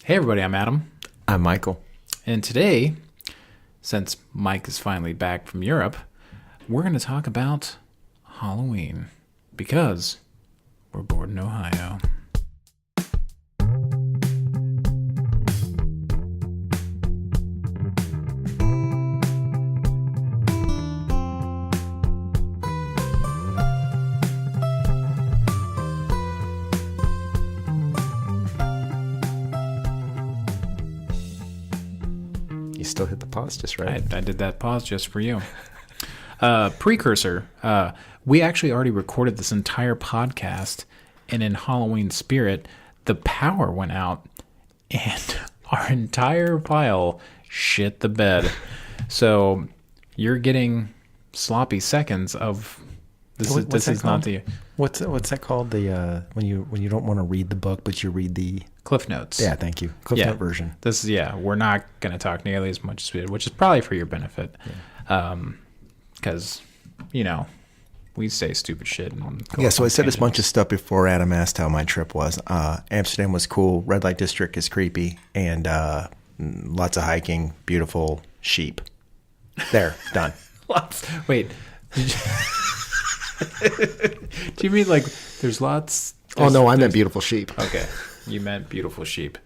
Hey everybody, I'm Adam. I'm Michael. And today, since Mike is finally back from Europe, we're going to talk about Halloween because we're bored in Ohio. You still hit the pause just right. I did that pause just for you. Precursor. We actually already recorded this entire podcast, and in Halloween spirit, the power went out, and our entire file shit the bed. So you're getting sloppy seconds of this. This is not the What's that called? The when you don't want to read the book, but you read the Cliff Notes. Yeah, thank you. Cliff Note version. This is we're not going to talk nearly as much as we did, which is probably for your benefit. Because, we say stupid shit. So I said this bunch of stuff before Adam asked how my trip was. Amsterdam was cool. Red light district is creepy. And lots of hiking. Beautiful sheep. There, done. Wait. Do you mean like there's lots? Oh, no, I meant beautiful sheep. Okay. You meant beautiful sheep.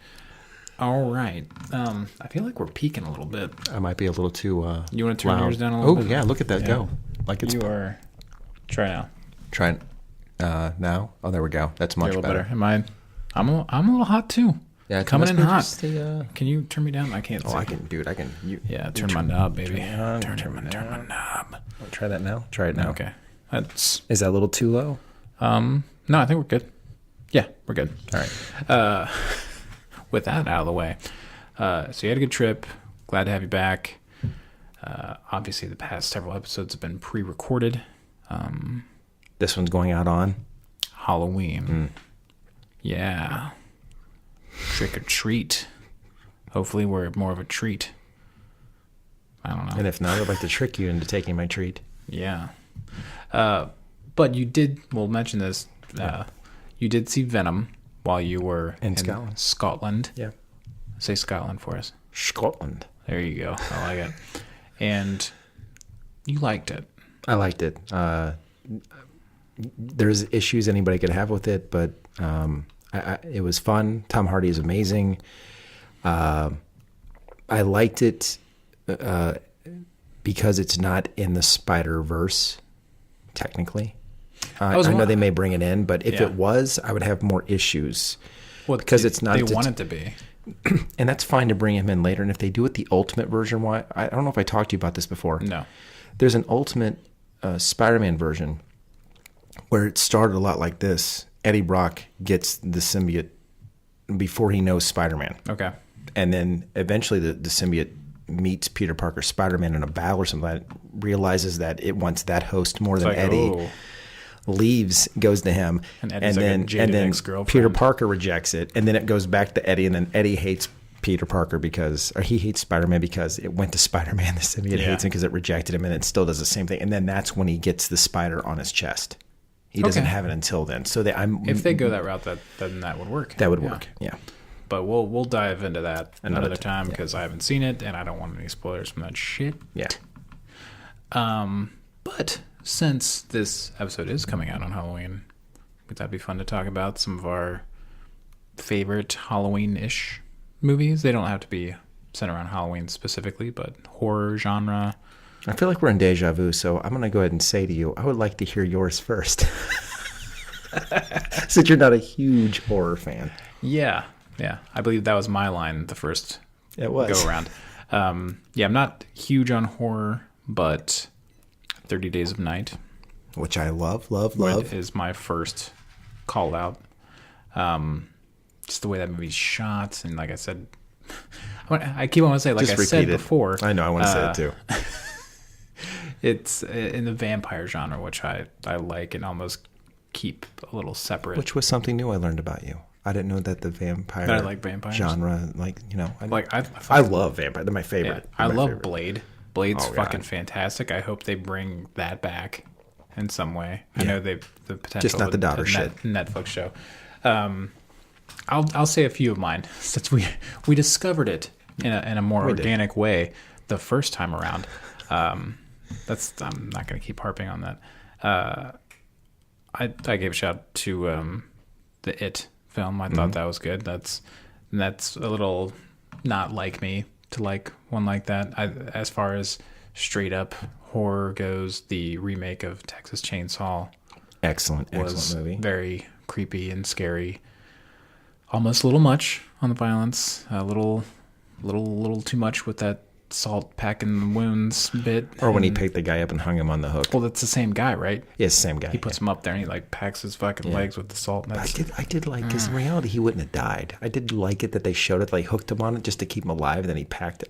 All right. I feel like we're peaking a little bit. I might be a little too You want to turn loud. yours down a little bit? Oh, yeah, look at that go. Like it's... You are... Try now. Trying now? Oh, there we go. That's much You're a little better. Am I... I'm a little hot too. Yeah, coming in hot. The, Can you turn me down? I can't see. I can, dude. I can. Turn my knob, baby. Turn my knob. Try that now. Try it now. Okay. Is that a little too low? No, I think we're good. Yeah, we're good. All right. With that out of the way, so you had a good trip. Glad to have you back. Obviously, the past several episodes have been pre-recorded. This one's going out on Halloween. Yeah. Trick or treat. Hopefully, we're more of a treat. I don't know. And if not, I'd like to trick you into taking my treat. Yeah. But you did, we'll mention this, you did see Venom while you were in Scotland. Yeah. Say Scotland for us. Scotland. There you go. I like it. And you liked it. I liked it. There's issues anybody could have with it, but it was fun. Tom Hardy is amazing. I liked it because it's not in the Spider-Verse, technically. I know they may bring it in, but if it was, I would have more issues. Well, because it's not. They want it to be. And that's fine to bring him in later. And if they do it the Ultimate version, I don't know if I talked to you about this before. No. There's an Ultimate Spider-Man version where it started a lot like this. Eddie Brock gets the symbiote before he knows Spider-Man. Okay. And then eventually the symbiote meets Peter Parker Spider-Man in a battle or something like that, realizes that it wants that host more than Eddie. Oh. Leaves, goes to him, and then Peter Parker rejects it, and then it goes back to Eddie, and then Eddie hates Peter Parker or he hates Spider-Man because it went to Spider-Man. The symbiote hates him because it rejected him, and it still does the same thing. And then that's when he gets the spider on his chest. He doesn't have it until then. So if they go that route, then that would work. That would work. Yeah. But we'll dive into that another time because I haven't seen it and I don't want any spoilers from that shit. Yeah. But since this episode is coming out on Halloween, would that be fun to talk about some of our favorite Halloween-ish movies? They don't have to be centered around Halloween specifically, but horror genre. I feel like we're in deja vu, so I'm going to go ahead and say to you, I would like to hear yours first. Since you're not a huge horror fan. Yeah. I believe that was my line the first go around. I'm not huge on horror, but 30 Days of Night, which I love, is my first call out. Just the way that movie's shot, and like I said, I keep on wanting to say, like I said before. I know, I want to say it too. It's in the vampire genre, which I like and almost keep a little separate. Which was something new I learned about you. I didn't know that the vampire I like vampires. genre, I love vampire. They're my favorite. Yeah, I love Blade. Blade's fucking fantastic. I hope they bring that back in some way. Yeah. I know the potential. Just not the daughter shit. Netflix show. I'll say a few of mine since we discovered it in a more organic way the first time around. I'm not going to keep harping on that. I gave a shout out to the It film. I thought that was good. That's a little not like me to like one like that. As far as straight up horror goes, the remake of Texas Chainsaw, excellent movie. Very creepy and scary. Almost a little much on the violence. A little too much with that salt packing the wounds bit. Or when he picked the guy up and hung him on the hook. Well, that's the same guy, right? Yes, same guy. He puts him up there and he like packs his fucking legs with the salt. I did like, because in reality he wouldn't have died. I did like it that they showed it, like hooked him on it just to keep him alive, and then he packed it.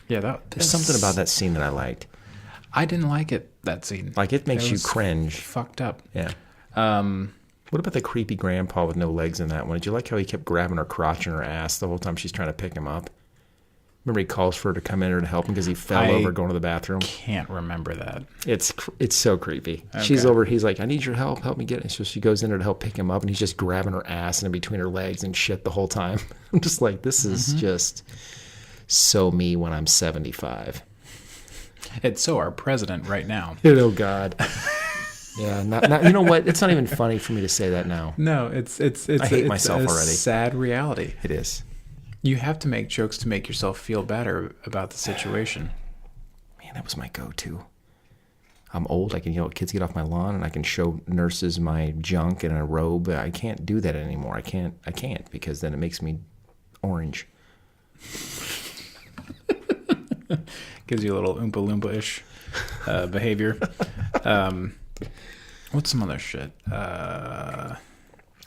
There's something about that scene that I liked. I didn't like it, that scene. Like, it makes you cringe. Fucked up. Yeah. What about the creepy grandpa with no legs in that one? Did you like how he kept grabbing her crotch and her ass the whole time she's trying to pick him up? Remember he calls for her to come in or to help him because he fell over going to the bathroom? Can't remember that. It's so creepy. Okay. She's over. He's like, I need your help. Help me get it. So she goes in there to help pick him up, and he's just grabbing her ass and in between her legs and shit the whole time. I'm just like, this is just so me when I'm 75. It's so our president right now. Oh, God. Yeah, not, you know what? It's not even funny for me to say that now. No, it's I hate myself already. Sad reality. It is. You have to make jokes to make yourself feel better about the situation. Man, that was my go-to. I'm old. I can yell at kids, get off my lawn, and I can show nurses my junk in a robe. I can't do that anymore. I can't because then it makes me orange. Gives you a little Oompa Loompa-ish behavior. What's some other shit?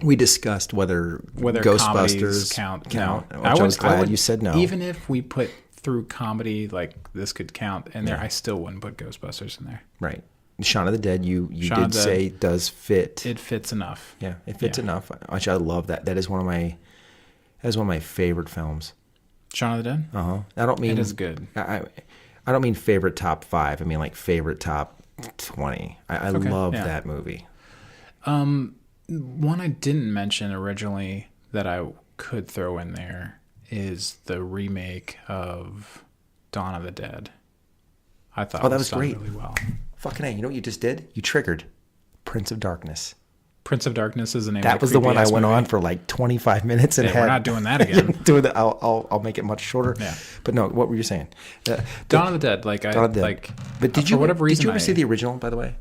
We discussed whether Ghostbusters count. No. I was glad you said no. Even if we put through comedy, like this could count in there, I still wouldn't put Ghostbusters in there. Right. Shaun of the Dead, you did say does fit. It fits enough. Yeah, it fits enough. Actually, I love that. That is one of my favorite films. Shaun of the Dead? Uh-huh. I don't mean it is good. I don't mean favorite top 5. I mean like favorite top 20. I love that movie. One I didn't mention originally that I could throw in there is the remake of Dawn of the Dead. I thought that was great. Really well. Fucking A, you know what you just did? You triggered Prince of Darkness. Prince of Darkness is the name. That was the one I went on for like 25 minutes and we're not doing that again. I'll make it much shorter. Yeah. But no, what were you saying? Dawn of the Dead. But did you ever see the original? By the way,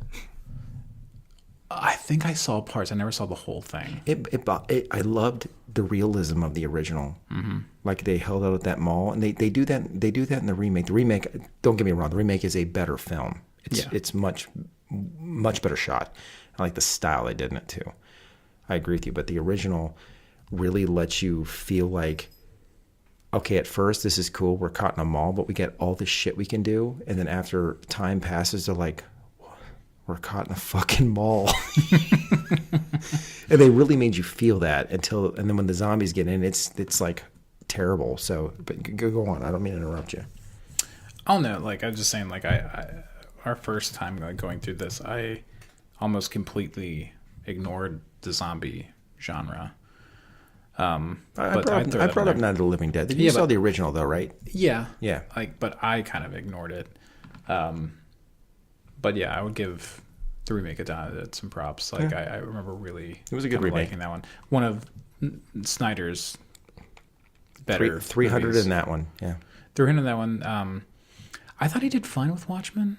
I think I saw parts. I never saw the whole thing. I loved the realism of the original. Mm-hmm. Like they held out at that mall, and they do that. They do that in the remake. The remake, don't get me wrong, the remake is a better film. It's much better shot. I like the style they did in it too. I agree with you, but the original really lets you feel like, okay, at first this is cool. We're caught in a mall, but we get all this shit we can do, and then after time passes, they're like, we're caught in a fucking mall. And they really made you feel that and then when the zombies get in, it's like terrible. So, but go on. I don't mean to interrupt you. Oh no, like I'm just saying, like I our first time going through this, I almost completely ignored the zombie genre. I brought up Night of the Living Dead. You saw the original though, right? Yeah. Yeah. But I kind of ignored it. But yeah, I would give the remake of Dawn of the Dead some props. Like I remember really, it was a good remake. Liking that one. One of Snyder's better. 300 movies. in that one. Yeah. 300 in that one. I thought he did fine with Watchmen.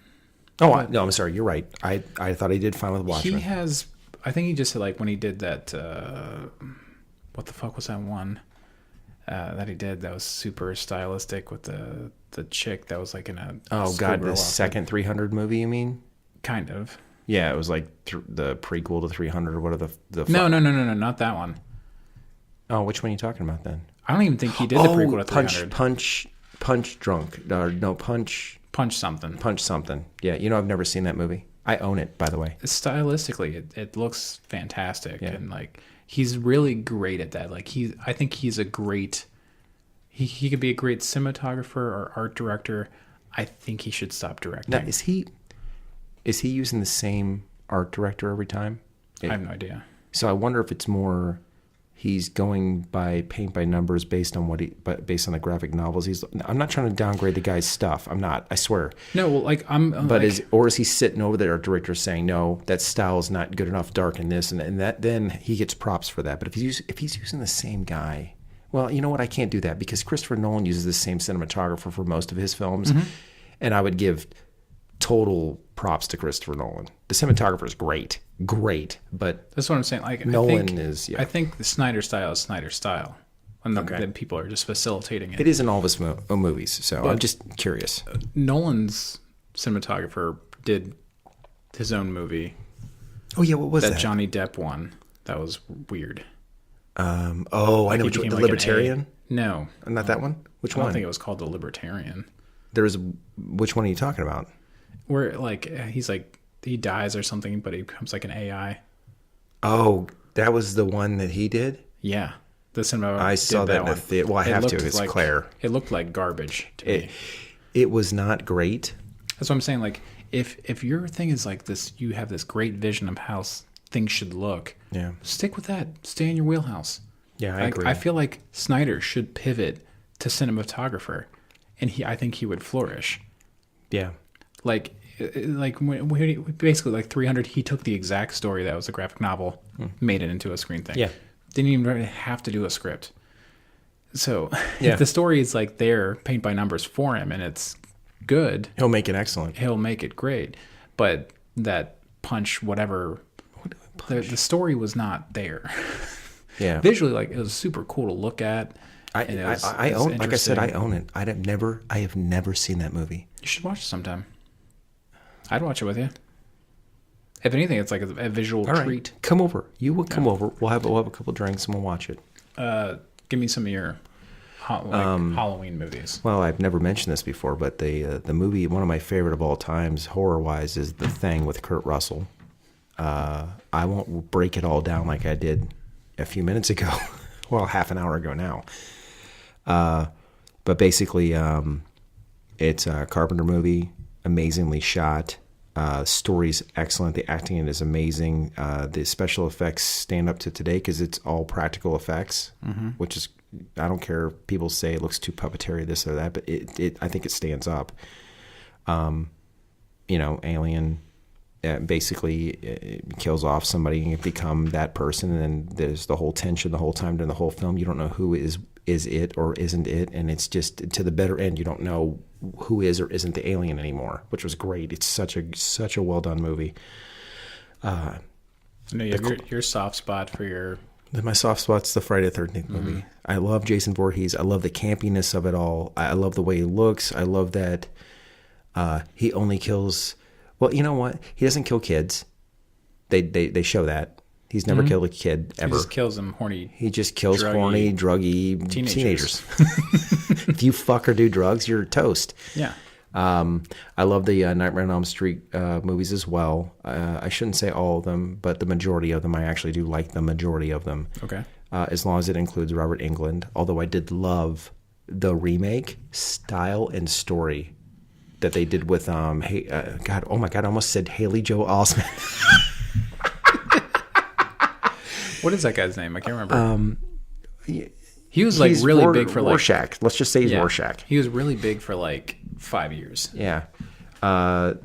Oh, no, I'm sorry. You're right. I thought he did fine with Watchmen. He has, I think he just like when he did that, what the fuck was that one that he did that was super stylistic with the chick that was like in a the second 300 movie, you mean? Kind of. Yeah, it was like the prequel to 300 or whatever the No, not that one. Oh, which one are you talking about then? I don't even think he did the prequel to 300. Punch Drunk. No, Punch something. Punch something. Yeah, I've never seen that movie. I own it, by the way. Stylistically, it looks fantastic, and like he's really great at that. Like I think he's a great. He could be a great cinematographer or art director. I think he should stop directing. Now, is he using the same art director every time? I have no idea. So I wonder if it's more he's going by paint by numbers based on based on the graphic novels. I'm not trying to downgrade the guy's stuff. I'm not. I swear. No, well, like But is he sitting over there, our director, saying no, that style is not good enough, dark in this and that? Then he gets props for that. But if he's using the same guy, well, you know what? I can't do that because Christopher Nolan uses the same cinematographer for most of his films, and I would give total props to Christopher Nolan. The cinematographer is great, but that's what I'm saying. Like Nolan is. Yeah. I think the Snyder style is Snyder style, and then people are just facilitating it. It is in all of his movies, so I'm just curious. Nolan's cinematographer did his own movie. Oh yeah, what was that? That Johnny Depp one. That was weird. I know which one. The Libertarian? No, not that one. Which one? I don't think it was called The Libertarian. Which one are you talking about? Where he dies or something, but he becomes like an AI. Oh, that was the one that he did? Yeah. The cinema. I saw that in the theater. Well, I have to. It's Claire. It looked like garbage to me. It was not great. That's what I'm saying. Like, if your thing is like this, you have this great vision of how things should look. Yeah. Stick with that. Stay in your wheelhouse. Yeah, I agree. I feel like Snyder should pivot to cinematographer, and I think he would flourish. Yeah. Like when basically like 300, he took the exact story that was a graphic novel, made it into a screen thing. Yeah. Didn't even really have to do a script. So if the story is like there, paint by numbers for him, and it's good, he'll make it excellent. He'll make it great. But that punch, whatever, the story was not there. Yeah. Visually, like, it was super cool to look at. I own, like I said, I own it. I have never seen that movie. You should watch it sometime. I'd watch it with you. If anything, it's like a visual treat. Come over. You will come over. We'll have a couple drinks and we'll watch it. Give me some of your Halloween movies. Well, I've never mentioned this before, but the movie, one of my favorite of all times, horror-wise, is The Thing with Kurt Russell. I won't break it all down like I did a few minutes ago. Well, half an hour ago now. But basically, it's a Carpenter movie, amazingly shot. Story's excellent. The acting in it is amazing. The special effects stand up to today because it's all practical effects, which is, I don't care if people say it looks too puppeteer, this or that, but I think it stands up. Alien basically it kills off somebody and become that person, and then there's the whole tension the whole time during the whole film. You don't know who is it or isn't it, and it's just to the bitter end. You don't know who is or isn't the alien anymore, which was great. It's such a well done movie. I know you have your soft spot for your. My soft spot's the Friday the 13th movie. I love Jason Voorhees. I love the campiness of it all. I love the way he looks. I love that he only kills. Well, you know what? He doesn't kill kids. They show that. He's never killed a kid ever. He just kills them horny. He just kills horny, druggy teenagers. If you fuck or do drugs, you're toast. Yeah. I love the Nightmare on Elm Street movies as well. I shouldn't say all of them, but the majority of them. I actually do like the majority of them. Okay. As long as it includes Robert Englund. Although I did love the remake style and story that they did with oh my God, I almost said Haley Joel Osment. What is that guy's name? I can't remember. He was like really big for like Rorschach. Let's just say he's Rorschach. He was really big for like 5 years. Yeah. But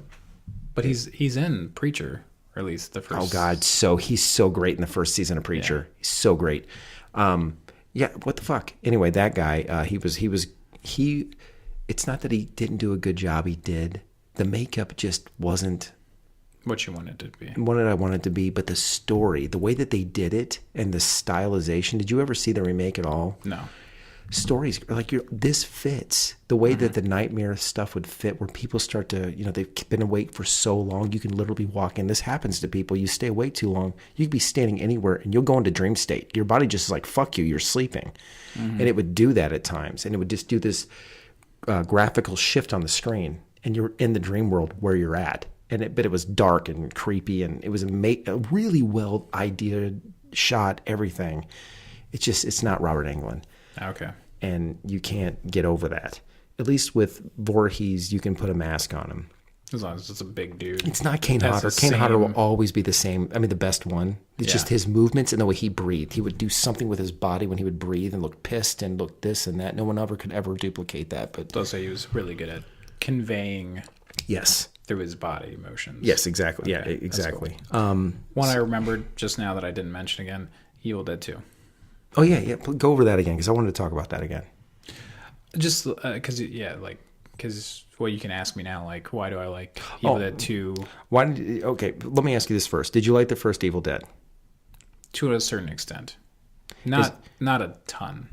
he's in Preacher, or at least the first. Oh God, he's so great in the first season of Preacher. Yeah. He's so great. Yeah. What the fuck? Anyway, that guy. He. It's not that he didn't do a good job. He did. The makeup just wasn't what you wanted it to be. What did I want it to be? But the story, the way that they did it, and the stylization. Did you ever see the remake at all? No. Stories like this fits the way that the nightmare stuff would fit, where people start to, they've been awake for so long, you can literally walk in. This happens to people. You stay awake too long, you could be standing anywhere and you'll go into dream state. Your body just is like, fuck you, you're sleeping. And it would do that at times, and it would just do this graphical shift on the screen, and you're in the dream world where you're at. But it was dark and creepy, and it was a really well shot, everything. It's not Robert Englund. Okay. And you can't get over that. At least with Voorhees, you can put a mask on him. As long as it's a big dude. It's not Kane Hodder. Kane Hodder will always be the same. I mean, the best one. It's just his movements and the way he breathed. He would do something with his body when he would breathe and look pissed and look this and that. No one could ever duplicate that. But they'll say he was really good at conveying. Yes. Through his body motions. Yes, exactly. Okay, yeah, exactly. Cool. One I remembered just now that I didn't mention again, Evil Dead 2. Oh, yeah. Go over that again because I wanted to talk about that again. Just because, well, you can ask me now, like, why do I like Evil Dead 2? Okay, let me ask you this first. Did you like the first Evil Dead? To a certain extent. Not a ton.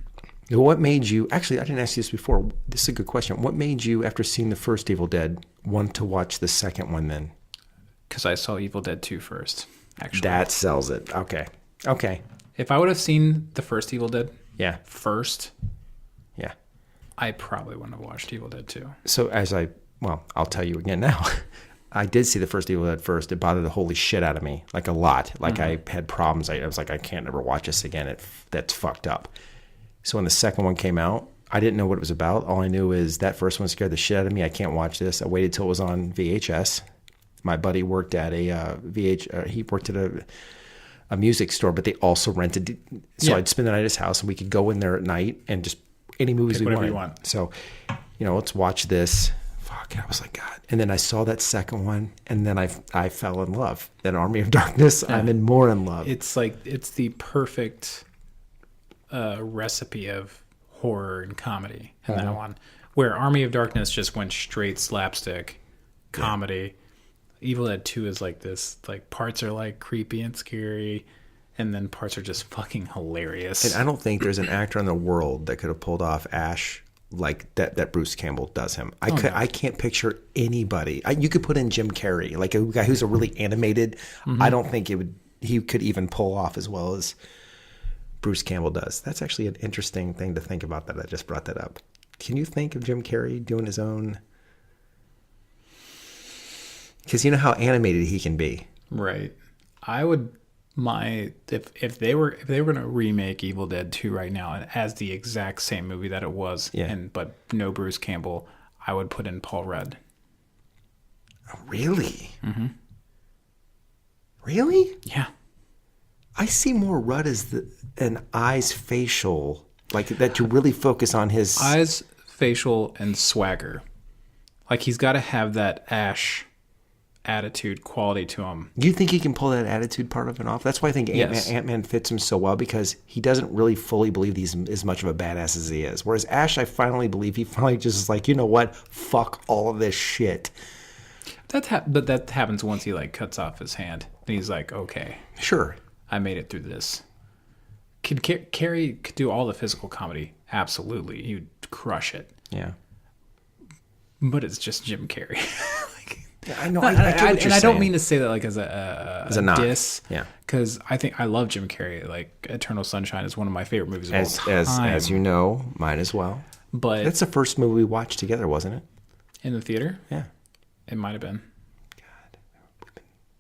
What made you... Actually, I didn't ask you this before. This is a good question. What made you, after seeing the first Evil Dead, want to watch the second one then? Because I saw Evil Dead 2 first, actually. That sells it. Okay. If I would have seen the first Evil Dead first... Yeah. I probably wouldn't have watched Evil Dead 2. So I'll tell you again now. I did see the first Evil Dead first. It bothered the holy shit out of me, like a lot. Like I had problems. I was like, I can't ever watch this again. That's fucked up. So when the second one came out, I didn't know what it was about. All I knew is that first one scared the shit out of me. I can't watch this. I waited till it was on VHS. My buddy worked at he worked at a music store, but they also rented. So I'd spend the night at his house, and we could go in there at night and just any movies we wanted. So, let's watch this. Fuck, I was like, God. And then I saw that second one, and then I fell in love. Then Army of Darkness, I'm more in love. It's the perfect recipe of horror and comedy in that one, where Army of Darkness just went straight slapstick comedy. Evil Dead 2 is like this, like parts are like creepy and scary, and then parts are just fucking hilarious. And I don't think there's an actor in the world that could have pulled off Ash like that Bruce Campbell does him. I can't picture anybody. You could put in Jim Carrey, like a guy who's a really animated. I don't think he could even pull off as well as Bruce Campbell does. That's actually an interesting thing to think about that I just brought that up. Can you think of Jim Carrey doing his own? Because you know how animated he can be. Right. I would if they were going to remake Evil Dead 2 right now as the exact same movie that it was, but no Bruce Campbell, I would put in Paul Rudd. Oh, really? Mm-hmm. Really? Yeah. I see more Rudd as an eyes facial, like that you really focus on his eyes, facial, and swagger. Like he's got to have that Ash attitude quality to him. Do you think he can pull that attitude part of it off? That's why I think Ant-Man fits him so well, because he doesn't really fully believe he's as much of a badass as he is. Whereas Ash, I finally believe he finally just is like, you know what? Fuck all of this shit. But that happens once he like cuts off his hand. And he's like, okay. Sure. I made it through this. Carrey could do all the physical comedy. Absolutely. He would crush it. Yeah. But it's just Jim Carrey. I know. I don't mean to say that like as a diss. Yeah. Because I love Jim Carrey. Like Eternal Sunshine is one of my favorite movies of all time. As you know, mine as well. But that's the first movie we watched together, wasn't it? In the theater? Yeah. It might have been.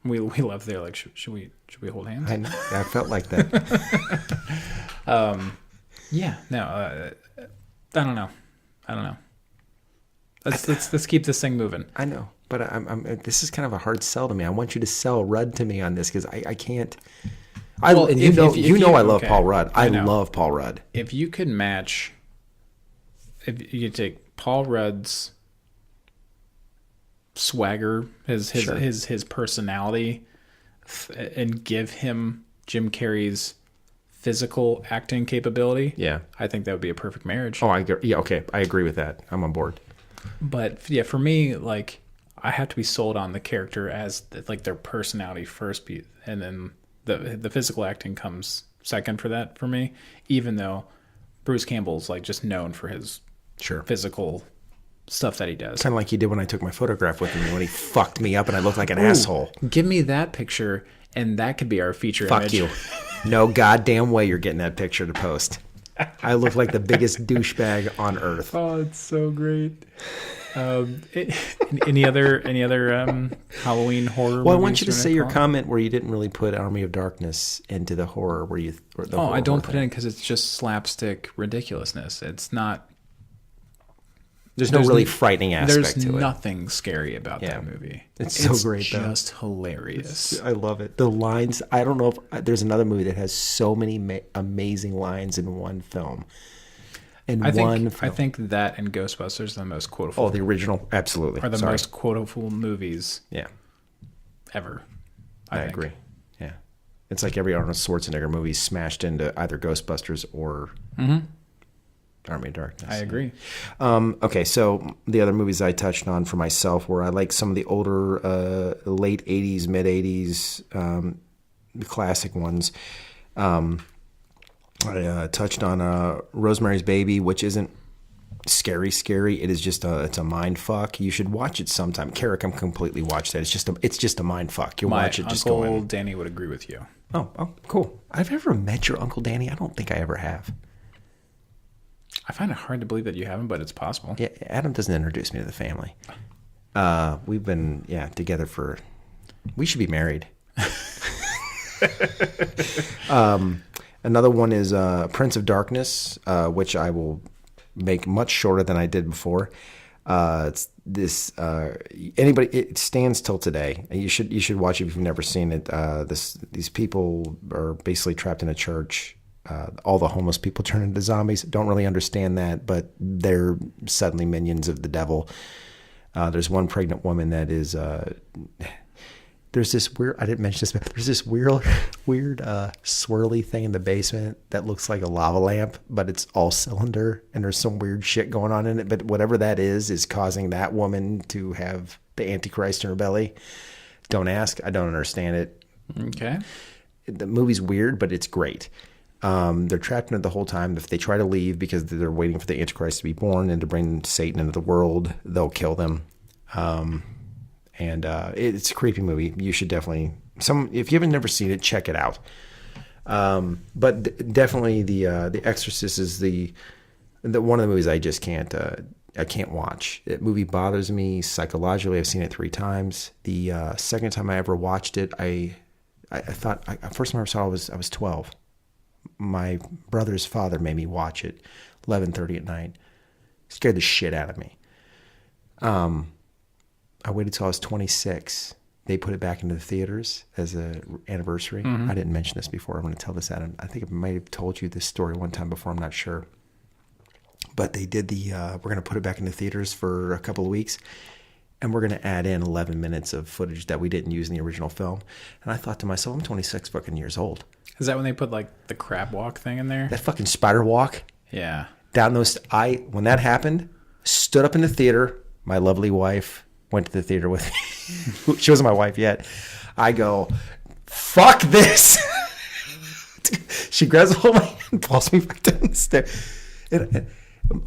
We left there like should we hold hands? I know. I felt like that. Yeah. No. I don't know. Let's keep this thing moving. I know, but this is kind of a hard sell to me. I want you to sell Rudd to me on this because I can't. I love Paul Rudd. I love Paul Rudd. If you could match, if you could take Paul Rudd's swagger, his personality, and give him Jim Carrey's physical acting capability, I think that would be a perfect marriage. Oh, I agree. Yeah, okay, I agree with that. I'm on board. But yeah, for me, like I have to be sold on the character as like their personality first, and then the physical acting comes second for that for me. Even though Bruce Campbell's like just known for his physical stuff that he does. Kind of like he did when I took my photograph with him when he fucked me up and I looked like an asshole. Give me that picture and that could be our feature image. Fuck you. No goddamn way you're getting that picture to post. I look like the biggest douchebag on earth. Oh, it's so great. Any other Halloween horror movies? Well, I want you to say your comment where you didn't really put Army of Darkness into the horror. I don't put it in because it's just slapstick ridiculousness. It's not There's no really frightening aspect to it. There's nothing scary about that movie. It's so great, just hilarious. I love it. The lines, I don't know if there's another movie that has so many amazing lines in one film. I think that and Ghostbusters are the most quotable. Oh, the original? Absolutely. Are the most quotable movies ever. I agree. Yeah. It's like every Arnold Schwarzenegger movie smashed into either Ghostbusters or Army of Darkness. I agree. Okay, so the other movies I touched on for myself were I like some of the older late 80s, mid 80s, the classic ones. I touched on Rosemary's Baby, which isn't scary. It is just it's a mind fuck. You should watch it sometime. Kara can completely watch that. It's just a mind fuck. You'll watch it. Just go in. Uncle Danny would agree with you. Oh, cool. I've ever met your Uncle Danny. I don't think I ever have. I find it hard to believe that you haven't, but it's possible. Yeah, Adam doesn't introduce me to the family. We've been together for. We should be married. Another one is Prince of Darkness, which I will make much shorter than I did before. It's this it stands till today. You should watch it if you've never seen it. These people are basically trapped in a church. All the homeless people turn into zombies. Don't really understand that, but they're suddenly minions of the devil. There's one pregnant woman that is. There's this weird. I didn't mention this, but there's this weird swirly thing in the basement that looks like a lava lamp, but it's all cylinder, and there's some weird shit going on in it. But whatever that is causing that woman to have the Antichrist in her belly. Don't ask. I don't understand it. Okay. The movie's weird, but it's great. They're trapped in it the whole time. If they try to leave because they're waiting for the Antichrist to be born and to bring Satan into the world, they'll kill them. And it's a creepy movie. You should definitely if you haven't never seen it, check it out. But definitely the Exorcist is the one of the movies I just can't watch. That movie bothers me psychologically. I've seen it 3 times. The second time I ever watched it, I thought first time I ever saw it I was 12. My brother's father made me watch it 11:30 at night. Scared the shit out of me. I waited till I was 26. They put it back into the theaters as an anniversary. Mm-hmm. I didn't mention this before. I'm going to tell this, Adam. I think I might have told you this story one time before. I'm not sure. But they did we're going to put it back into theaters for a couple of weeks. And we're going to add in 11 minutes of footage that we didn't use in the original film. And I thought to myself, I'm 26 fucking years old. Is that when they put like the crab walk thing in there? That fucking spider walk? Yeah. Down those, when that happened, stood up in the theater. My lovely wife went to the theater with me. She wasn't my wife yet. I go, fuck this. She grabs a hold of my hand and pulls me back down the stairs. And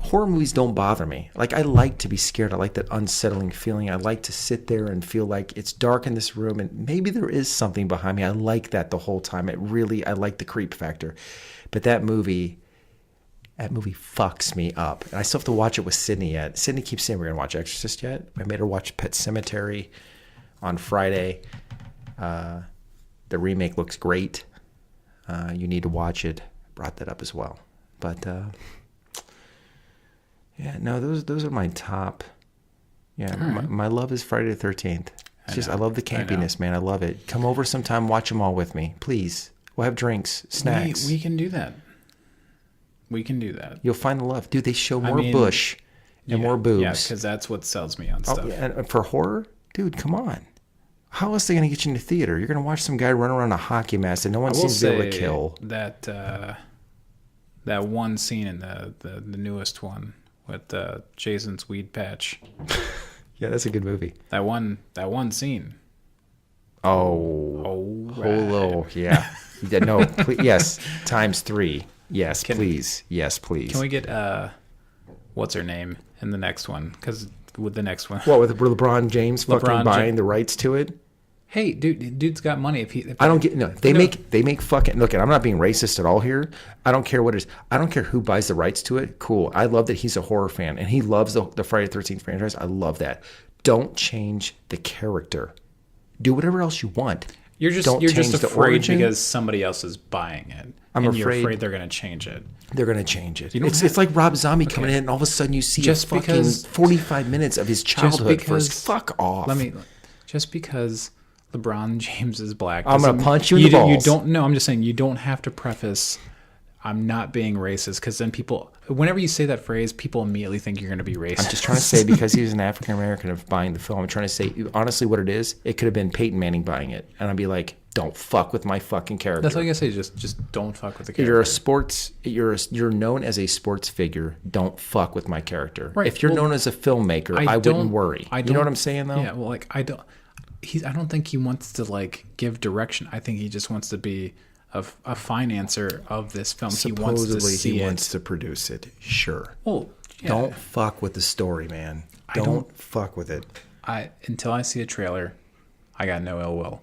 horror movies don't bother me. Like, I like to be scared. I like that unsettling feeling. I like to sit there and feel like it's dark in this room and maybe there is something behind me. I like that the whole time. I like the creep factor. But that movie fucks me up. And I still have to watch it with Sydney yet. Sydney keeps saying we're going to watch Exorcist yet. I made her watch Pet Sematary on Friday. The remake looks great. You need to watch it. Brought that up as well. But yeah, no, those are my top. Yeah, right. my love is Friday the 13th. I love the campiness, man. I love it. Come over sometime, watch them all with me, please. We'll have drinks, snacks. We can do that. We can do that. You'll find the love. Dude, they show more bush and more boobs. Yeah, because that's what sells me on stuff. Yeah, and for horror, dude, come on. How else are they going to get you in the theater? You're going to watch some guy run around a hockey mask and no one seems to be able to kill. That one scene in the newest one with Jason's weed patch. Yeah, that's a good movie. That one scene. Oh, right. Yeah. No, please, yes, times 3. Yes, please. Yes, please. Can we get what's her name in the next one? Because with the next one, what, with LeBron James fucking buying the rights to it? Hey, dude's got money. I don't get they make fucking look. I'm not being racist at all here. I don't care what it is. I don't care who buys the rights to it. Cool. I love that he's a horror fan and he loves the Friday the 13th franchise. I love that. Don't change the character. Do whatever else you want. You're just afraid because somebody else is buying it. You're afraid they're going to change it. They're going to change it. It's like Rob Zombie coming in, and all of a sudden you see just fucking 45 minutes of his childhood first. Fuck off. Just because LeBron James is black, I'm going to punch you in the balls. You don't know. I'm just saying you don't have to preface, I'm not being racist, because then people, whenever you say that phrase, people immediately think you're going to be racist. I'm just trying to say, because he was an African American of buying the film, I'm trying to say, honestly, what it is, it could have been Peyton Manning buying it, and I'd be like, don't fuck with my fucking character. That's all you gotta say. Just don't fuck with the character. You're known as a sports figure. Don't fuck with my character. Right. If you're known as a filmmaker, I wouldn't worry. You know what I'm saying, though? Yeah. Well, like I don't think he wants to like give direction. I think he just wants to be a financer of this film. Supposedly, he wants to produce it. Sure. Well, yeah. Don't fuck with the story, man. Don't fuck with it. Until I see a trailer, I got no ill will.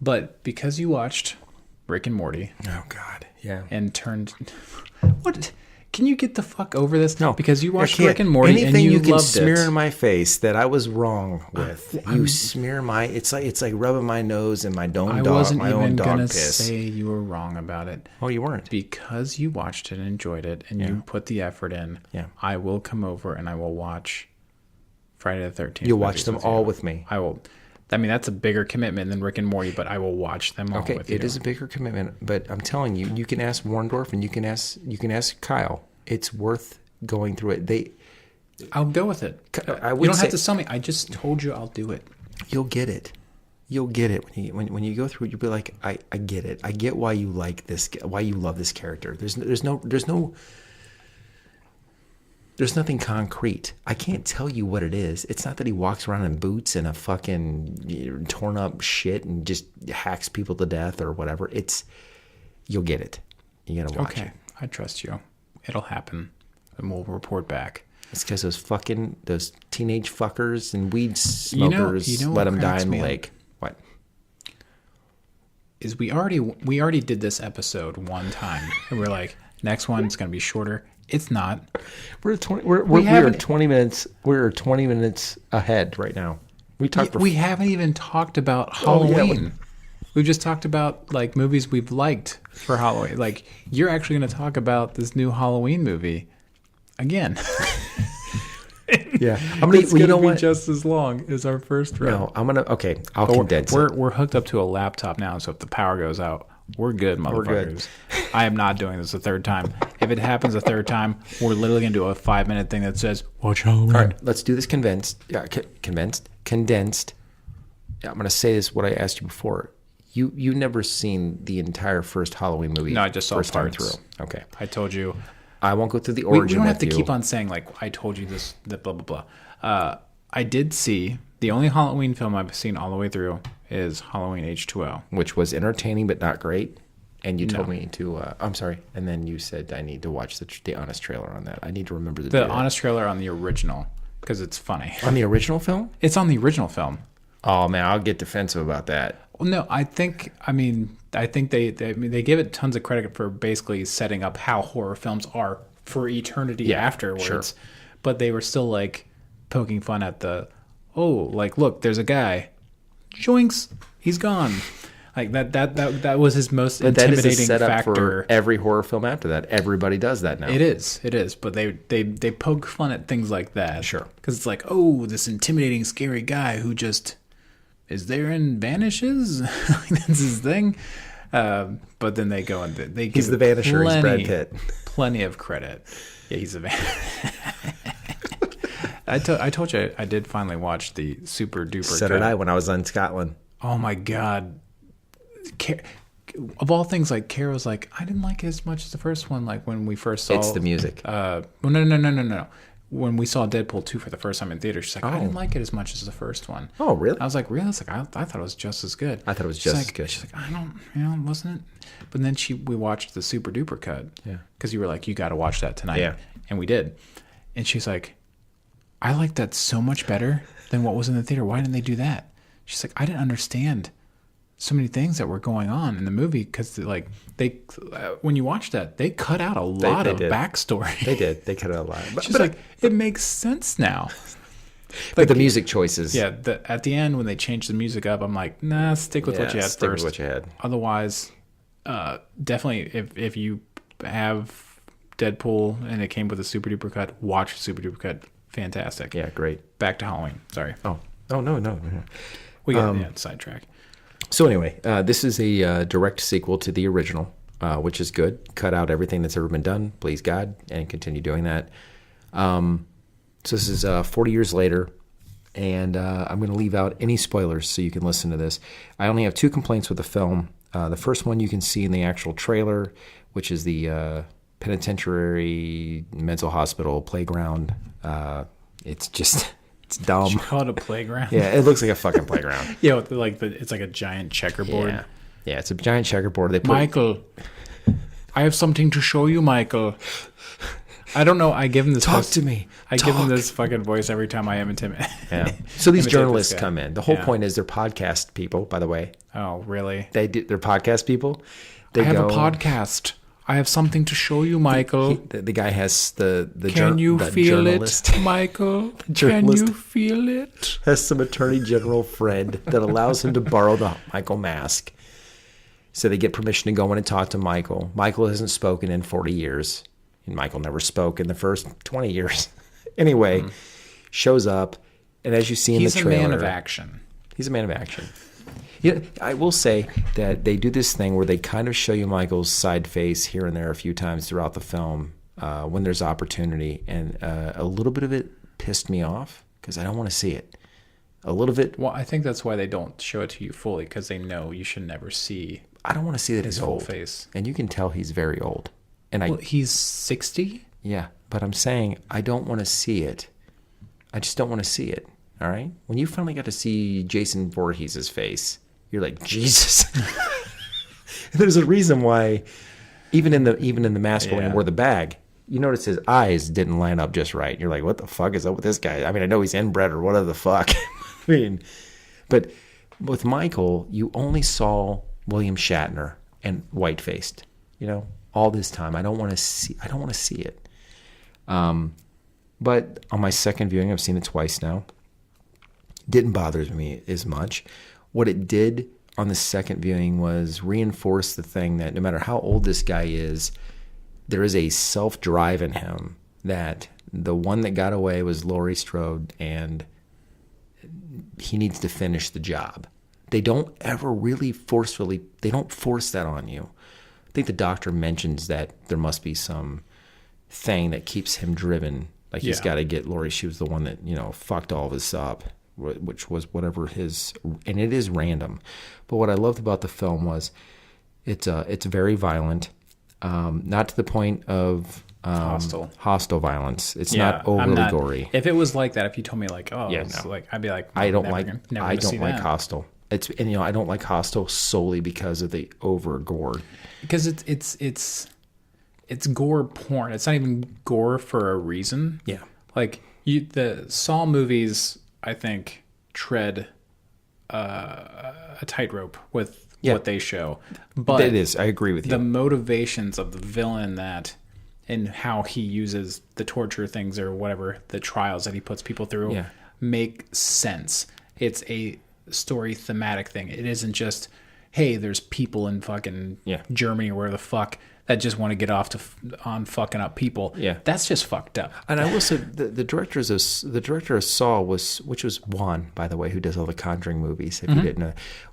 But because you watched Rick and Morty, oh god, yeah, and turned, what? Can you get the fuck over this? No, because you watched Rick and Morty and you can loved smear it. in my face that I was wrong with. You smear my. It's like rubbing my nose in my own dog. I wasn't my even own dog gonna piss. say you were wrong about it. Oh, you weren't. Because you watched it and enjoyed it, and you put the effort in. Yeah. I will come over and I will watch Friday the 13th. You'll watch them all with me. I will. I mean, that's a bigger commitment than Rick and Morty, but I will watch them all with you. Okay, it is a bigger commitment, but I'm telling you, you can ask Warndorf and you can ask Kyle. It's worth going through it. I'll go with it. You don't have to sell me. I just told you I'll do it. You'll get it. You'll get it when you go through it. You'll be like, I get it. I get why you like this. Why you love this character. There's nothing concrete. I can't tell you what it is. It's not that he walks around in boots and a fucking torn up shit and just hacks people to death or whatever. You'll get it. You gotta watch it. I trust you. It'll happen, and we'll report back. It's because those teenage fuckers and weed smokers let them die in the lake. What? Is we already did this episode one time, and we're like, next one's gonna be shorter. It's not. We are 20 minutes. We're 20 minutes ahead right now. We haven't even talked about Halloween. We've just talked about like movies we've liked for Halloween. Like you're actually going to talk about this new Halloween movie again. Yeah, it's going to be just as long as our first round. No, I'm gonna. Okay, I'll condense it. We're hooked up to a laptop now, so if the power goes out, we're good, motherfuckers. We're good. I am not doing this a third time. If it happens a third time, we're literally gonna do a 5-minute thing that says, "Watch Halloween." All right, let's do this condensed. Yeah, condensed. Yeah, I'm gonna say this. What I asked you before. You never seen the entire first Halloween movie? No, I just saw parts. Through. Okay, I told you. I won't go through the origin. We don't have to keep on saying like I told you this, that blah blah blah. I did see the only Halloween film I've seen all the way through is Halloween H2O, which was entertaining but not great. And you told me to. I'm sorry. And then you said I need to watch the honest trailer on that. I need to remember the honest trailer on the original because it's funny. On the original film? It's on the original film. Oh man, I'll get defensive about that. Well, no, I think they give it tons of credit for basically setting up how horror films are for eternity afterwards. Sure. But they were still like poking fun at like look, there's a guy, joinks, he's gone. Like that was his most intimidating that is a setup factor for every horror film after that. Everybody does that now. It is. But they poke fun at things like that. Sure. Because it's like, oh, this intimidating, scary guy who just is there and vanishes. That's his thing. But then they go and they give he's the Vanisher. He's Brad Pitt. Plenty of credit. Yeah, he's a Vanisher. I told you I did finally watch the Super Duper. So did I when I was in Scotland. Oh my god. Of all things, like Kara was like, I didn't like it as much as the first one. Like when we first saw, it's the music. Well, no. When we saw Deadpool 2 for the first time in theater, she's like, I didn't like it as much as the first one. Oh, really? I was like, really? I thought it was just as good. I thought it was just as good. She's like, I don't, wasn't it? But then we watched the Super Duper cut. Yeah. Because you were like, you got to watch that tonight. Yeah. And we did. And she's like, I like that so much better than what was in the theater. Why didn't they do that? She's like, I didn't understand so many things that were going on in the movie because like when you watch that they cut out a lot of backstory. They cut out a lot. She's like, it makes sense now. But the music choices. Yeah, at the end when they changed the music up, I'm like, nah, stick with what you had stick first. With what you had. Otherwise, definitely if you have Deadpool and it came with a super duper cut, watch super duper cut. Fantastic. Yeah, great. Back to Halloween. Sorry. Oh no. We got sidetrack. So anyway, this is a direct sequel to the original, which is good. Cut out everything that's ever been done, please God, and continue doing that. So this is 40 years later, and I'm going to leave out any spoilers so you can listen to this. I only have 2 complaints with the film. The first one you can see in the actual trailer, which is the penitentiary mental hospital playground. It's dumb. You call it a playground? Yeah, it looks like a fucking playground. Yeah, it's like a giant checkerboard. Yeah, it's a giant checkerboard. Michael, I have something to show you, Michael. I don't know. I give him this. Talk to me. I give him this fucking voice every time I imitate. Yeah. So these journalists come in. The whole point is they're podcast people, by the way. Oh, really? They're podcast people. I have a podcast. I have something to show you, Michael. The guy has the Can you feel journalist. it, Michael? Can you feel it? Has some attorney general friend that allows him to borrow the Michael mask. So they get permission to go in and talk to Michael. Michael hasn't spoken in 40 years. And Michael never spoke in the first 20 years. Anyway, shows up, and as you see in the trailer... He's a man of action. He's a man of action. Yeah, I will say that they do this thing where they kind of show you Michael's side face here and there a few times throughout the film when there's opportunity, and a little bit of it pissed me off because I don't want to see it. A little bit... Well, I think that's why they don't show it to you fully, because they know you should never see... I don't want to see that he's old. Face. And you can tell he's very old. And he's 60? Yeah, but I'm saying I don't want to see it. I just don't want to see it. All right? When you finally got to see Jason Voorhees' face, you're like, Jesus. There's a reason why even in the mask when he wore the bag, you notice his eyes didn't line up just right. You're like, what the fuck is up with this guy? I mean, I know he's inbred or whatever the fuck. I mean, but with Michael, you only saw William Shatner and white-faced, all this time. I don't want to see it. But on my second viewing, I've seen it twice now. Didn't bother me as much. What it did on the second viewing was reinforce the thing that no matter how old this guy is, there is a self-drive in him that the one that got away was Laurie Strode, and he needs to finish the job. They don't ever really they don't force that on you. I think the doctor mentions that there must be some thing that keeps him driven. Like he's got to get Laurie. She was the one that, fucked all of this up, which was whatever and it is random. But what I loved about the film was it's very violent, not to the point of hostile violence. It's not overly gory. If it was like that, if you told me like, I'd be like, I don't like Hostile. I don't like Hostile solely because of the over gore. Because it's gore porn. It's not even gore for a reason. Yeah. Like the Saw movies, I think, tread a tightrope with what they show. But it is. I agree with you. The motivations of the villain and how he uses the torture things or whatever, the trials that he puts people through, make sense. It's a story thematic thing. It isn't just, hey, there's people in fucking Germany or where the fuck that just want to get off on fucking up people. Yeah, that's just fucked up. And I will say the director of Saw which was Juan, by the way, who does all the Conjuring movies. If you didn't know,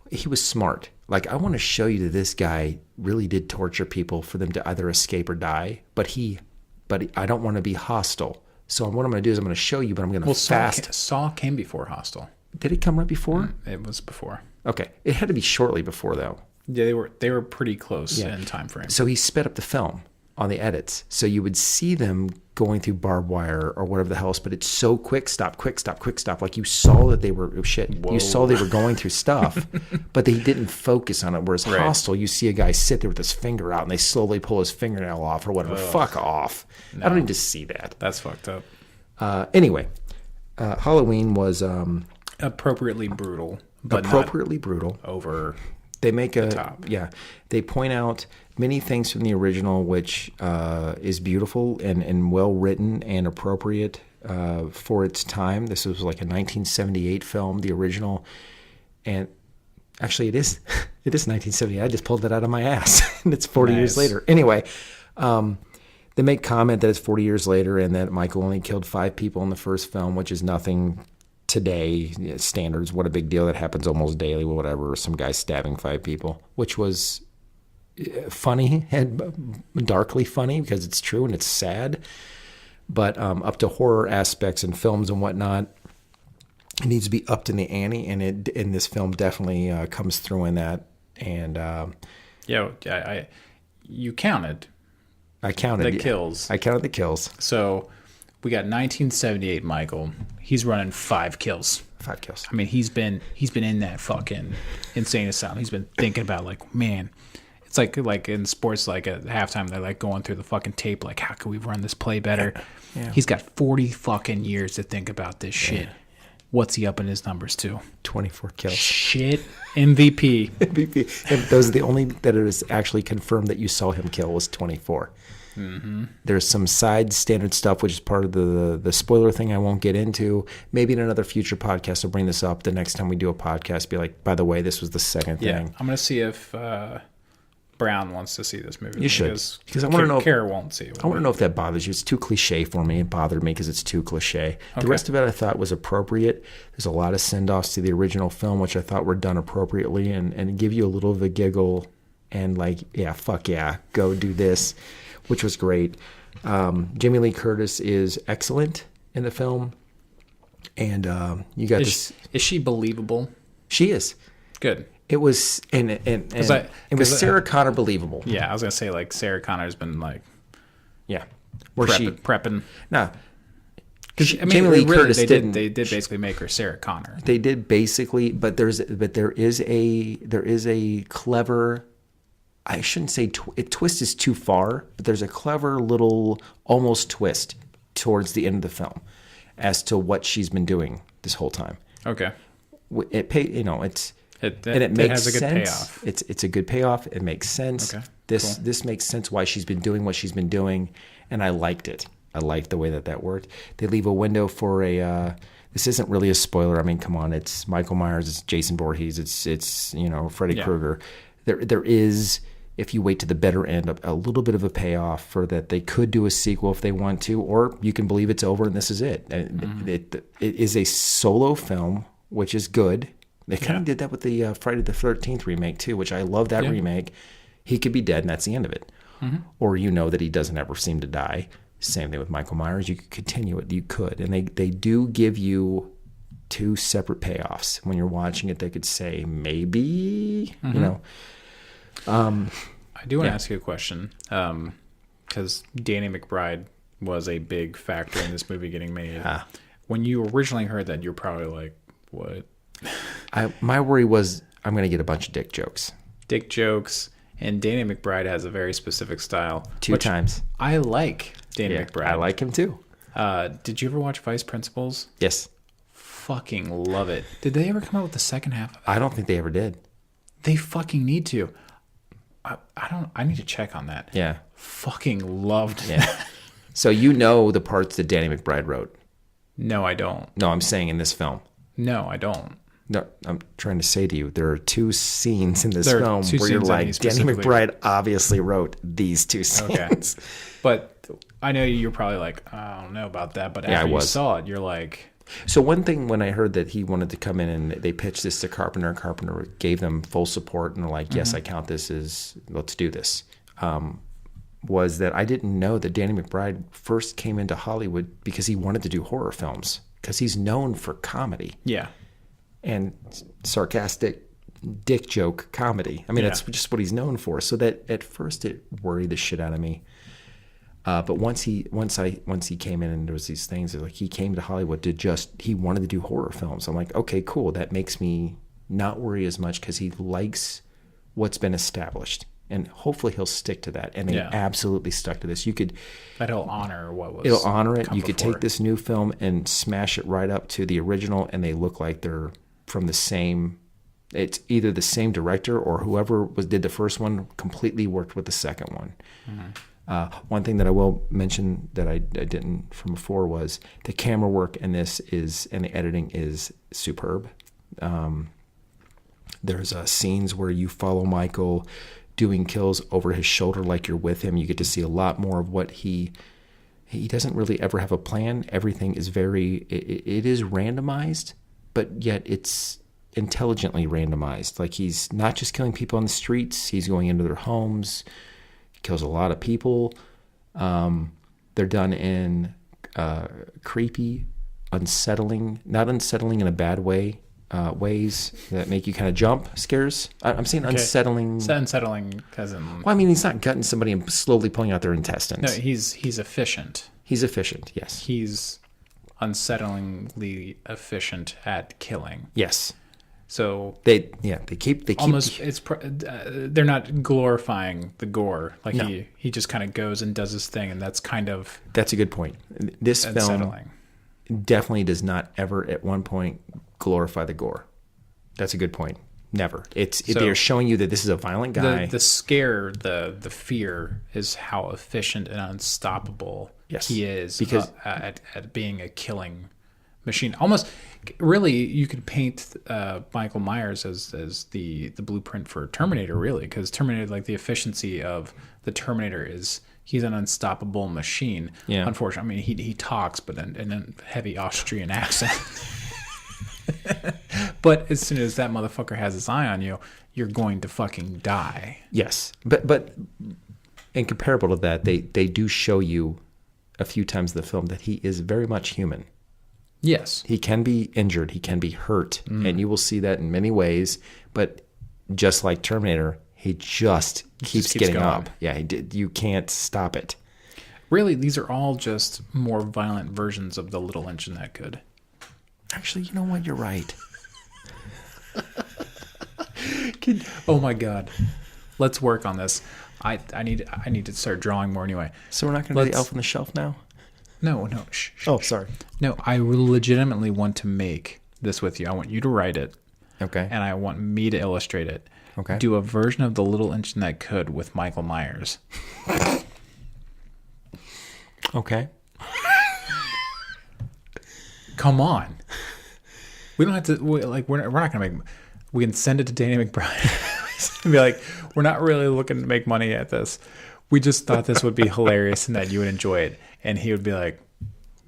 he was smart. Like, I want to show you that this guy really did torture people for them to either escape or die. But I don't want to be hostile. So what I'm going to do is I'm going to show you, but I'm going to fast. Saw came before Hostile. Did it come right before? It was before. Okay, it had to be shortly before though. Yeah, they were pretty close in time frame. So he sped up the film on the edits, so you would see them going through barbed wire or whatever the hell. But it's so quick stop. Like you saw that they were You saw they were going through stuff, but they didn't focus on it. Whereas Hostile, you see a guy sit there with his finger out, and they slowly pull his fingernail off or whatever. Ugh. Fuck off! No. I don't need to see that. That's fucked up. Anyway, Halloween was appropriately brutal, but appropriately brutal. Over They make a top. Yeah. They point out many things from the original, which is beautiful and well written and appropriate for its time. This was like a 1978 film, the original, and actually it is 1978. I just pulled that out of my ass, and it's 40 years later. Anyway, they make comment that it's 40 years later and that Michael only killed 5 people in the first film, which is nothing today standards. What a big deal. That happens almost daily, whatever. Some guy stabbing 5 people, which was funny and darkly funny because it's true and it's sad. But up to horror aspects in films and whatnot, it needs to be upped in the ante, and it in this film definitely comes through in that. And you counted. I counted the kills. I counted the kills. So we got 1978 Michael. He's running 5 kills. 5 kills. I mean, he's been in that fucking insane asylum. He's been thinking about like, man, it's like in sports, like at halftime, they're like going through the fucking tape, like, how can we run this play better? Yeah. He's got 40 fucking years to think about this shit. What's he up in his numbers to? 24 kills. Shit. MVP. MVP. And those are the only that it is actually confirmed that you saw him kill was 24. Mm-hmm. There's some side standard stuff, which is part of the spoiler thing I won't get into. Maybe in another future podcast, I'll bring this up the next time we do a podcast. Be like, by the way, this was the second thing. I'm going to see if Brown wants to see this movie. You should. Because I want to know. Kara won't see it. I want to know if that bothers you. It's too cliche for me. It bothered me because it's too cliche. Okay. The rest of it I thought was appropriate. There's a lot of send-offs to the original film, which I thought were done appropriately and give you a little of a giggle and like, yeah, fuck yeah, go do this, which was great. Jamie Lee Curtis is excellent in the film. And you got this. Is she believable? She is. Good. It was, and it was Sarah Connor believable. Yeah, I was gonna say like Sarah Connor's been like, yeah, prepping. No, because Jamie Lee Curtis didn't. They did basically make her Sarah Connor. They did basically, but there is a clever. I shouldn't say twist is too far, but there's a clever little almost twist towards the end of the film as to what she's been doing this whole time. Okay, it makes has a good sense. Payoff. It's a good payoff. It makes sense. Okay, this makes sense why she's been doing what she's been doing, and I liked it. I liked the way that worked. They leave a window for a. This isn't really a spoiler. I mean, come on, it's Michael Myers, it's Jason Voorhees, it's Freddy Krueger. There is, if you wait to the better end, a little bit of a payoff for that. They could do a sequel if they want to, or you can believe it's over and this is it. Mm-hmm. It is a solo film, which is good. They kind of did that with the Friday the 13th remake too, which I love that remake. He could be dead and that's the end of it. Mm-hmm. Or that he doesn't ever seem to die. Same thing with Michael Myers. You could continue it. You could. And they do give you 2 separate payoffs. When you're watching it, they could say maybe, I do want to ask you a question. Because Danny McBride was a big factor in this movie getting made. When you originally heard that, you're probably like, what? My worry was I'm going to get a bunch of dick jokes. Dick jokes, and Danny McBride has a very specific style. 2 times. I like Danny McBride. I like him too. Did you ever watch Vice Principals? Yes. Fucking love it. Did they ever come out with the second half of it? I don't think they ever did. They fucking need to. I need to check on that. Yeah. Fucking loved it. Yeah. So the parts that Danny McBride wrote? No, I don't. No, I'm saying in this film. No, I don't. No, I'm trying to say to you, there are 2 scenes in this film where you're like, Danny McBride obviously wrote these 2 scenes. Okay. But I know you're probably like, I don't know about that. But after you saw it, you're like... So one thing when I heard that he wanted to come in and they pitched this to Carpenter gave them full support and they're like, yes, I count this as, let's do this, was that I didn't know that Danny McBride first came into Hollywood because he wanted to do horror films because he's known for comedy. Yeah. And sarcastic dick joke comedy. I mean, that's just what he's known for. So that at first it worried the shit out of me. But once he came in and there was these things like he came to Hollywood he wanted to do horror films. I'm like, okay, cool. That makes me not worry as much because he likes what's been established. And hopefully he'll stick to that. And they absolutely stuck to this. He'll honor what was. It'll honor it. You could take this new film and smash it right up to the original, and they look like they're from the same It's either the same director or whoever did the first one completely worked with the second one. One thing that I will mention that I didn't from before was the camera work in this and the editing is superb. There's scenes where you follow Michael doing kills over his shoulder like you're with him. You get to see a lot more of what he doesn't really ever have a plan. Everything is it is randomized, but yet it's intelligently randomized. Like he's not just killing people on the streets, he's going into their homes. He kills a lot of people. They're done in creepy, unsettling, not unsettling in a bad way, ways that make you kind of jump scares. I'm saying unsettling. It's unsettling because well, I mean, he's not gutting somebody and slowly pulling out their intestines. No, he's efficient. He's efficient. Yes. He's unsettlingly efficient at killing. Yes. So they keep almost they're not glorifying the gore. Like no. he just kind of goes and does his thing, and that's a good point. This film definitely does not ever at one point glorify the gore. That's a good point. Never. They're showing you that this is a violent guy. The scare, the fear is how efficient and unstoppable he is because at being a killing machine. Almost, really, you could paint Michael Myers as the blueprint for Terminator, really, because Terminator, like the efficiency of the Terminator is he's an unstoppable machine. Yeah. Unfortunately, I mean he talks, but in a heavy Austrian accent. But as soon as that motherfucker has his eye on you, you're going to fucking die. Yes, but in comparable to that, they do show you a few times in the film that he is very much human. Yes. He can be injured. He can be hurt. And you will see that in many ways. But just like Terminator, he just keeps getting going up. Yeah, you can't stop it. Really, these are all just more violent versions of the little engine that could. Actually, you know what? You're right. Oh my God. Let's work on this. I need to start drawing more anyway. So we're not going to do the Elf on the Shelf now? No. Shh. Oh, sorry. No, I legitimately want to make this with you. I want you to write it. Okay. And I want me to illustrate it. Okay. Do a version of The Little Engine That Could with Michael Myers. Okay. Come on. We don't have to, we're not going to make, we can send it to Danny McBride and be like, we're not really looking to make money at this. We just thought this would be hilarious and that you would enjoy it. And he would be like,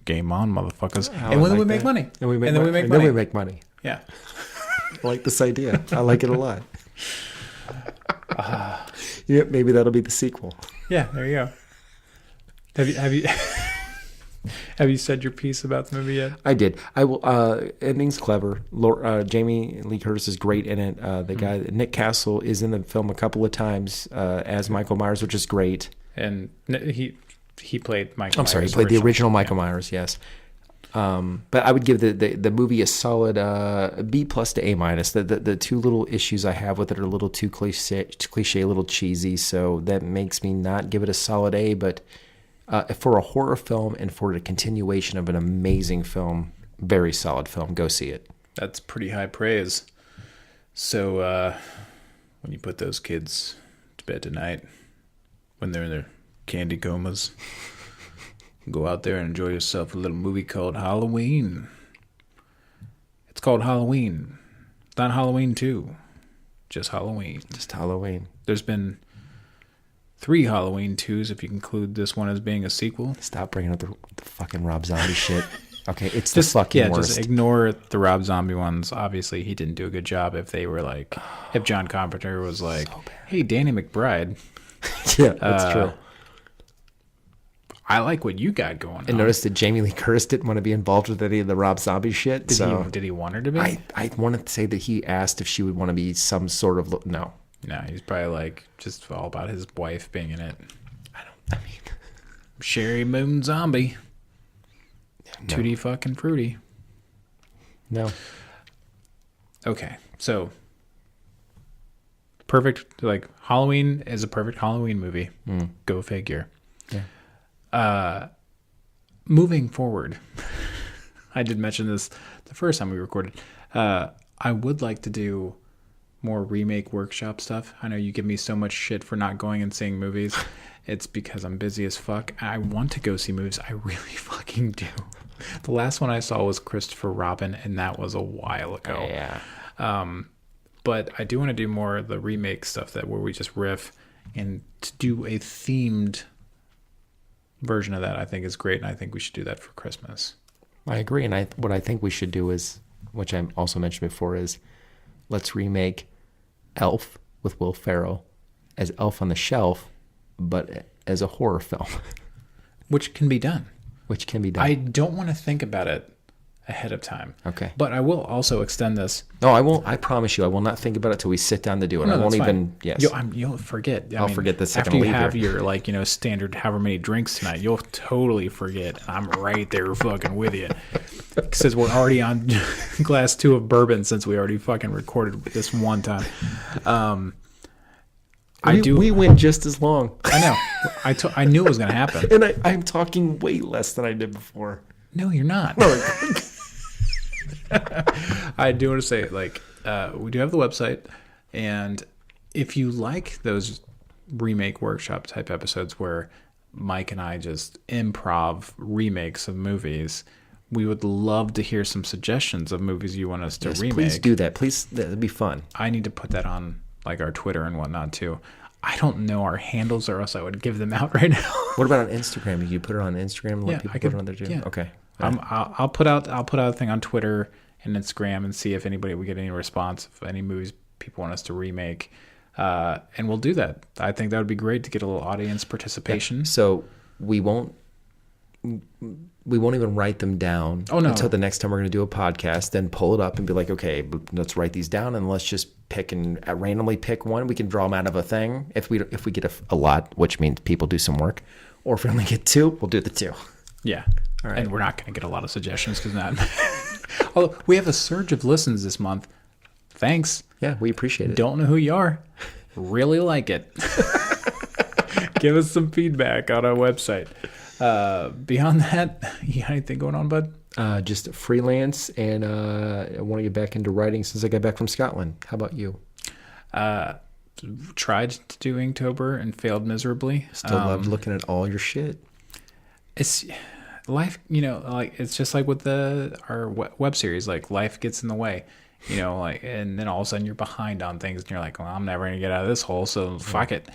game on, motherfuckers. And then we make money. And then we make money. Yeah. I like this idea. I like it a lot. Yeah, maybe that'll be the sequel. Yeah, there you go. Have you said your piece about the movie yet? I did. I will. Ending's clever. Jamie Lee Curtis is great in it. The guy Nick Castle is in the film a couple of times as Michael Myers, which is great. And he played Michael. I'm sorry, he played the original Michael Myers. Yes. But I would give the movie a solid B+ to A-. The two little issues I have with it are a little too cliche, a little cheesy, so that makes me not give it a solid A. But for a horror film and for the continuation of an amazing film, very solid film. Go see it. That's pretty high praise. So when you put those kids to bed tonight, when they're in their candy comas, go out there and enjoy yourself a little movie called Halloween. It's called Halloween. It's not Halloween 2. Just Halloween. Just Halloween. There's been 3 Halloween 2s, if you include this one as being a sequel. Stop bringing up the fucking Rob Zombie shit. Okay, it's just the fucking worst. Just ignore the Rob Zombie ones. Obviously, he didn't do a good job. If they were like, if John Carpenter was like, so hey, Danny McBride. Yeah, that's true. I like what you got going on. And notice that Jamie Lee Curtis didn't want to be involved with any of the Rob Zombie shit. Did he want her to be? I want to say that he asked if she would want to be some sort of... No. No, he's probably like just all about his wife being in it. I mean... Sherry Moon Zombie. No. Tutti fucking fruity. No. Okay, so... Perfect, like, Halloween is a perfect Halloween movie. Go figure. Yeah. Moving forward, I did mention this the first time we recorded. I would like to do more remake workshop stuff. I know you give me so much shit for not going and seeing movies. It's because I'm busy as fuck. I want to go see movies. I really fucking do. The last one I saw was Christopher Robin, and that was a while ago. Yeah. But I do want to do more of the remake stuff where we just riff, and to do a themed version of that I think is great, and I think we should do that for Christmas. I agree, and what I think we should do is, which I also mentioned before, is let's remake Elf with Will Ferrell as Elf on the Shelf, but as a horror film. Which can be done. I don't want to think about it ahead of time. Okay. But I will also extend this. No, I won't. I promise you, I will not think about it till we sit down to do it. No, I won't even. Fine. Yes. You'll forget. I'll forget the second after you have your standard however many drinks tonight. You'll totally forget. I'm right there fucking with you. Since we're already on glass 2 of bourbon, since we already fucking recorded this one time. We went just as long. I know. I knew it was going to happen. And I'm talking way less than I did before. No, you're not. I do want to say, we do have the website, and if you like those remake workshop type episodes where Mike and I just improv remakes of movies, we would love to hear some suggestions of movies you want us to remake. Please do that. Please, that'd be fun. I need to put that on our Twitter and whatnot too. I don't know our handles, or else I would give them out right now. What about on Instagram? Did you put it on Instagram and let people put it on there too? Yeah. Okay. I'll put out a thing on Twitter and Instagram and see if anybody we get any response, if any movies people want us to remake, and we'll do that. I think that would be great to get a little audience participation. Yeah. So we won't even write them down until the next time we're going to do a podcast. Then pull it up and be like, okay, let's write these down and let's just randomly pick one. We can draw them out of a thing if we get a lot, which means people do some work, or if we only get 2, we'll do the 2. Yeah. All right. And we're not going to get a lot of suggestions because although we have a surge of listens this month. Thanks. Yeah, we appreciate it. Don't know who you are. Really like it. Give us some feedback on our website. Beyond that, you got anything going on, bud? Just freelance, and I want to get back into writing since I got back from Scotland. How about you? Tried to do Inktober and failed miserably. Still loved looking at all your shit. It's life, it's just like with our web series. Like, life gets in the way, and then all of a sudden you're behind on things, and you're like, well, I'm never gonna get out of this hole, so fuck it.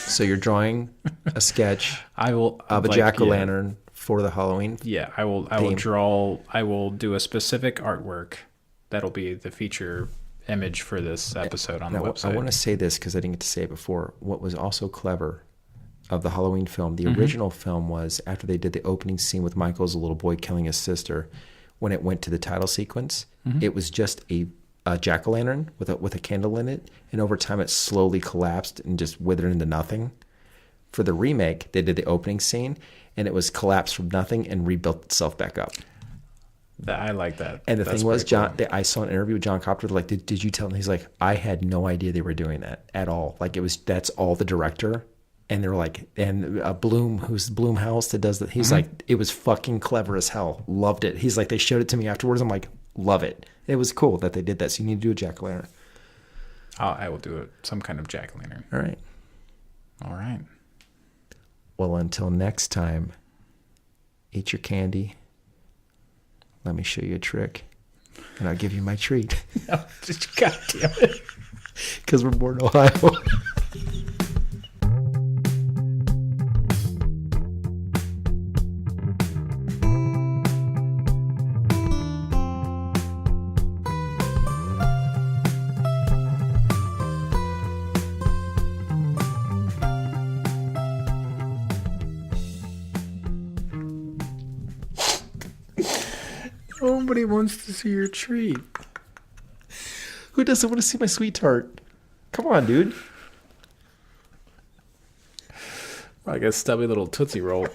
So you're drawing a sketch of a jack-o'-lantern for the Halloween. Yeah, I will do a specific artwork that'll be the feature image for this episode on the website. I want to say this because I didn't get to say it before. What was also clever of the Halloween film, the original film, was after they did the opening scene with Michael as a little boy killing his sister, when it went to the title sequence, it was just a jack-o'-lantern with a candle in it, and over time it slowly collapsed and just withered into nothing. For the remake, they did the opening scene, and it was collapsed from nothing and rebuilt itself back up. I like that. And the thing was, John, I saw an interview with John Copter. Like, did you tell him? He's like, I had no idea they were doing that at all. Like, that's all the director. And they were like, and Bloom, who's Bloomhouse that does that. He's like, it was fucking clever as hell. Loved it. He's like, they showed it to me afterwards. I'm like, love it. It was cool that they did that. So you need to do a jack-o'-lantern. I will do some kind of jack-o'-lantern. All right. Well, until next time, eat your candy. Let me show you a trick, and I'll give you my treat. No, just goddamn it. Because we're born in Ohio. Nobody wants to see your treat. Who doesn't want to see my sweet tart? Come on, dude. Like a stubby little Tootsie Roll.